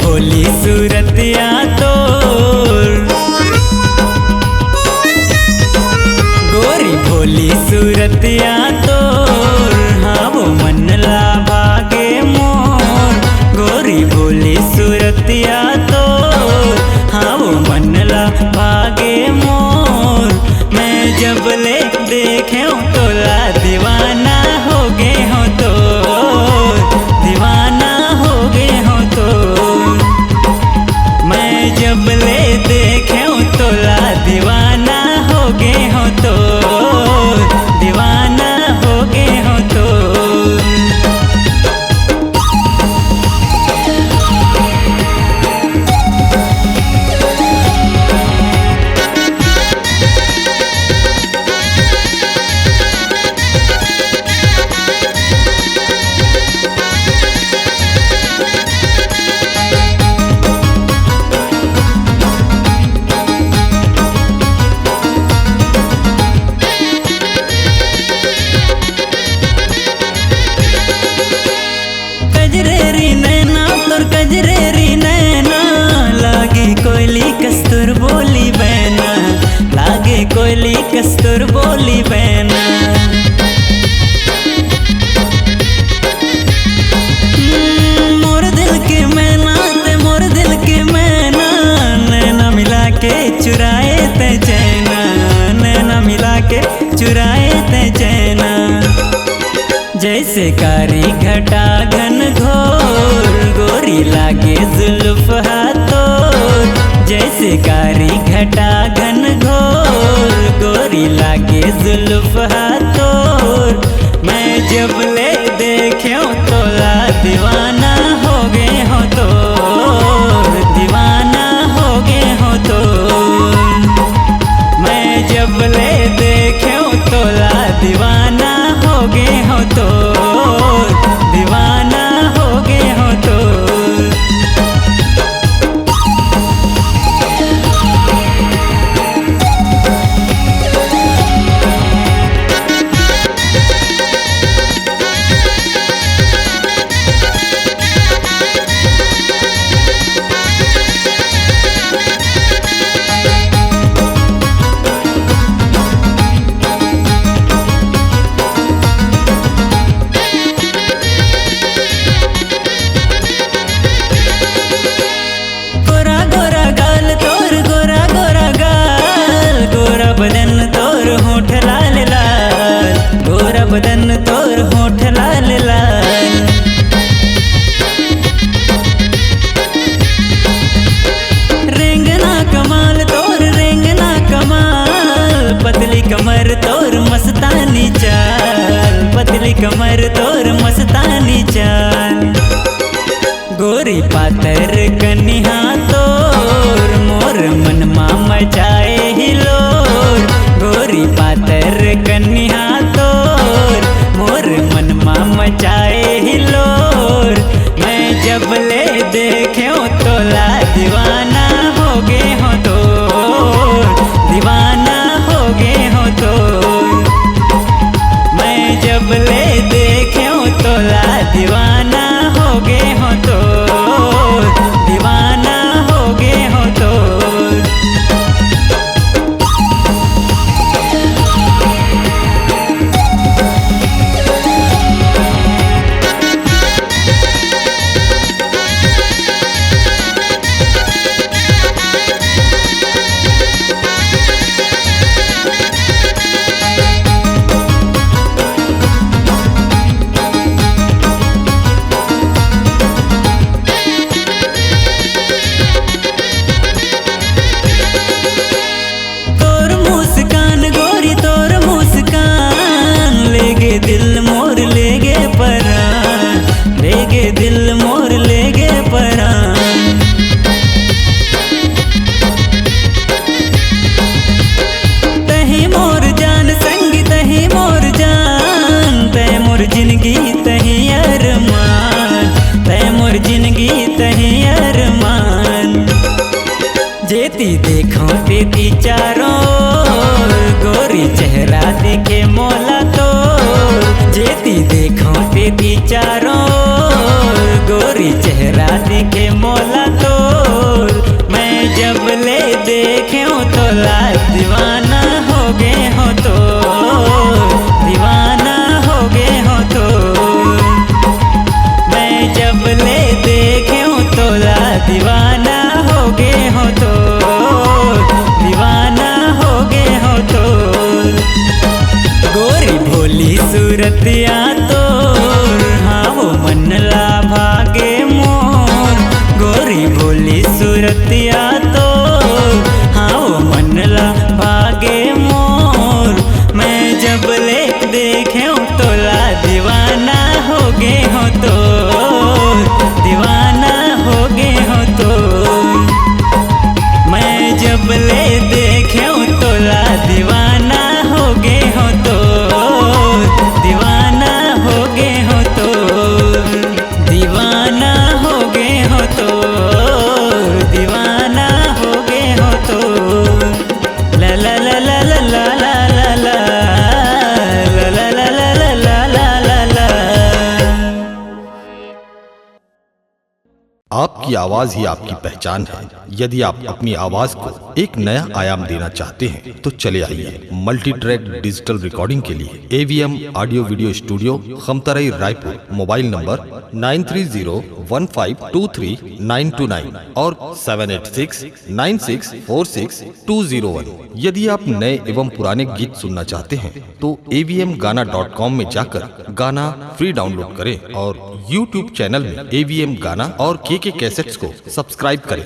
भोली सूरतिया तोर, गोरी भोली सूरतिया तोर, हाँ वो मन ला भागे मोर। गोरी भोली सूरतिया तोर, हाँ वो मन ला भागे मोर। मैं जब ले देखे तोला दीवाना हो गे हो तो, दीवाना हो गे हो तो। मैं जब ले देखे तोला दीवाना हो गे हो तो, दीवाना हो गे हो तो। कजरेरी नैना तोर कजरेरी नैना, लागे कोयली कस्तूर बोली बहना, लागे कोयली कस्तूर बोली बहना। मोर दिल के मैना ते मोर दिल के मैना, नैना मिला के चुराए ते चैना, नैना मिला के चुराए ते चैना। जैसे कारी घटा घन घोर, गोरी लागे जुल्फ हाथोर। जैसे कारी घटा घन घोर, गोरी लागे जुल्फ हाथोर। मैं जब ले देखे तोला दीवाना हो गे हो तो, दीवाना हो गे हो तो। मैं जब ले देखे तोला दीवाना हो गे हो तो, दीवाना हो गे हो तो। बदन तोर होठ लाल लाल, गोरा बदन तोर होठ लाल लाल। रेंगना कमाल तोर रेंगना कमाल, पतली कमर तोर मस्तानी चाल, पतली कमर तोर मस्तानी चाल। गोरी पातर कन्हा तोर, मोर मनमा मचाए हिलोर। गोरी पातर कन्हा तोर, मोर मनमा मचाए हिलोर। मैं जब ले देखे तोला दीवाना हो गे हो तो, दीवाना हो गे हो तो। मैं जब ले देखे तोला दीवाना हो गे हो तो, दीवाना हो गे हो तो। दिल मोर ले गे परान, ले गे दिल मोर ले गे परान। तही मोर जान संगी तही मोर जान, तय मोर जिंदगी तही अरमान, तय मोर जिंदगी तही अरमान। जेती देखो तेती चारों, गोरी चेहरा देखे मोला तो। जेती देखो तेती चारों, गोरी चेहरा देखे मोला तो। दीवाना हो गए हो तो, दीवाना हो गए हो तो। गोरी भोली सूरतिया तो हाँ वो मन ला भागे मोर, गोरी भोली सूरतिया तो हाँ वो मन ला भागे मोर। मैं जब ले देखे तो ला दीवाना हो गए हो तो, दीवाना हो गए हो तो। मैं जब ले देखे तो ला दीवाना हो गए हो तो, दीवाना हो गए हो तो, दीवाना हो गए हो तो, दीवाना हो गए हो तो। ला ला ला ला ला ला ला ला ला ला ला ला ला ला ला ला। आपकी आवाज ही आपकी पहचान है। यदि आप अपनी आवाज को एक नया आयाम देना चाहते हैं तो चले आइए मल्टी ट्रैक डिजिटल रिकॉर्डिंग के लिए AVM audio video studio Khamtarai Raipur. Mobile number 9301523929 और 7869646201। यदि आप नए एवं पुराने गीत सुनना चाहते हैं तो avmgana.com में जाकर गाना फ्री डाउनलोड करें और YouTube चैनल में AVM गाना और KK कैसेट्स को सब्सक्राइब करें।